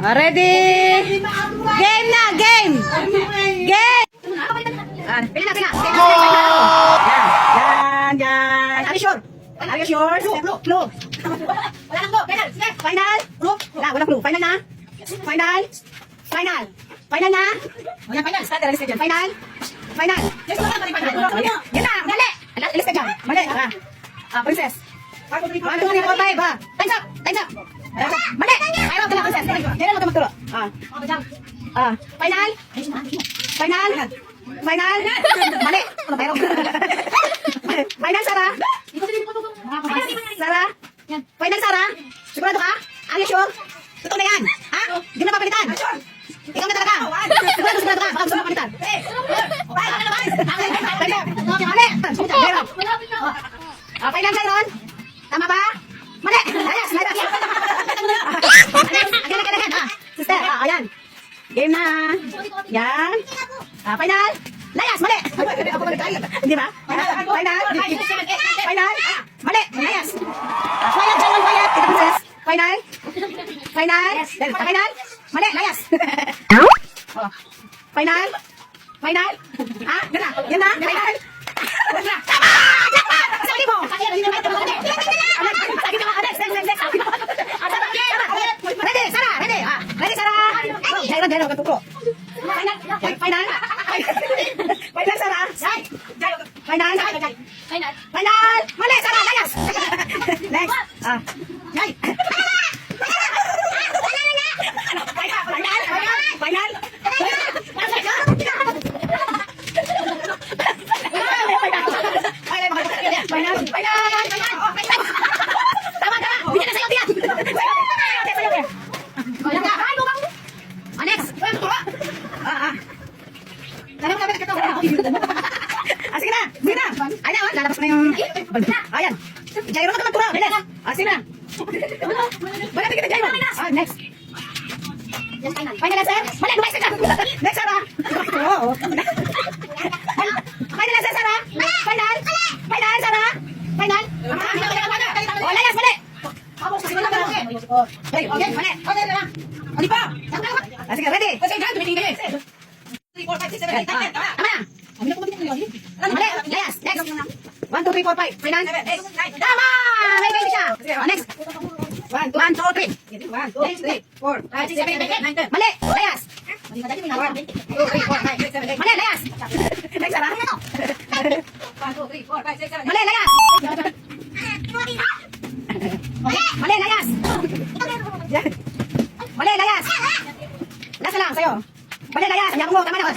Ready? Game na, game! Game! Pila na. Yan. Are you sure? Are you sure? Clue. Wala nang clue. Final. Wala clue. Final na. Final na. Final. Yan na, dali. Alis ka dyan. Mali. Princess. 1, 2, 3, 4, 5. Time's up. Mali. Ayaw ka lang, princess. Kailan mo ka magturo? Final. Mali. Final, Sarah. Final, Sarah. Sigurado ka? Are you sure? Totoo na yan. Ha? Hindi na papalitan. Ikaw na talaga. Sigurado ka. Baka gusto mo papalitan. Mali. Final, Sharon. Tama ba? Mali. Ayos. Again. Sister. Ayan. Game na. Yan. Final. Layas. Mali. Hindi ba? Final. Mali. Layas. Quiet. Princess. Final. Mali. Layas. Final. Yan na. Final. Tama! Sabi mo! Ready, Sarah! Ready, Sarah! Jairon, katutro. Final, Sarah! Final! Mali, Sarah! Layas! Next! Jai! Final! Tama! Bigyan na sa'yo, Tiyan! Next! Sige na! Ayan, lalabas na yung... Ayan! Jairon ka magtura! Sige na! Wala tigil na Jairon! Next! Final answer? Mali! Lumayas ka dyan! Next, Sarah! Final answer, Sarah! Final, Sarah! Final! Layas! Mali! Okay, mali! Hindi pa! Sige, ready! Tama na! Mali! Layas! Next! 1, 2, 3, 4, 5. Final! Tama! May baby siya! Next! 1, 2, 3. 4, 5, 6, 7, 8, 9, 10. Mali! Layas! Mali! Layas! Next, Sarah! Mali! Layas! Mali! Layas! Lasa lang sa'yo. Mali! Layas! Ang yakong mo. Tama na.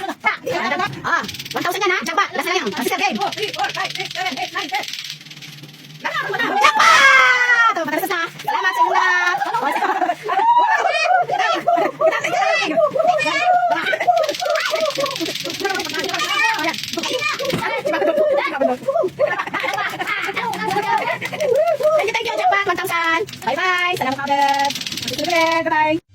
1,000 yan ha. Jackpot. Lasa lang yan. Sister game. 2, 3, 4, 5, 6, 7, 8, 9, 10. Jackpot! Matalas na. Salamat sa inyo lahat. Thank you, Jackpot. 1,000. Bye-bye. Salamat, Father. Bye-bye.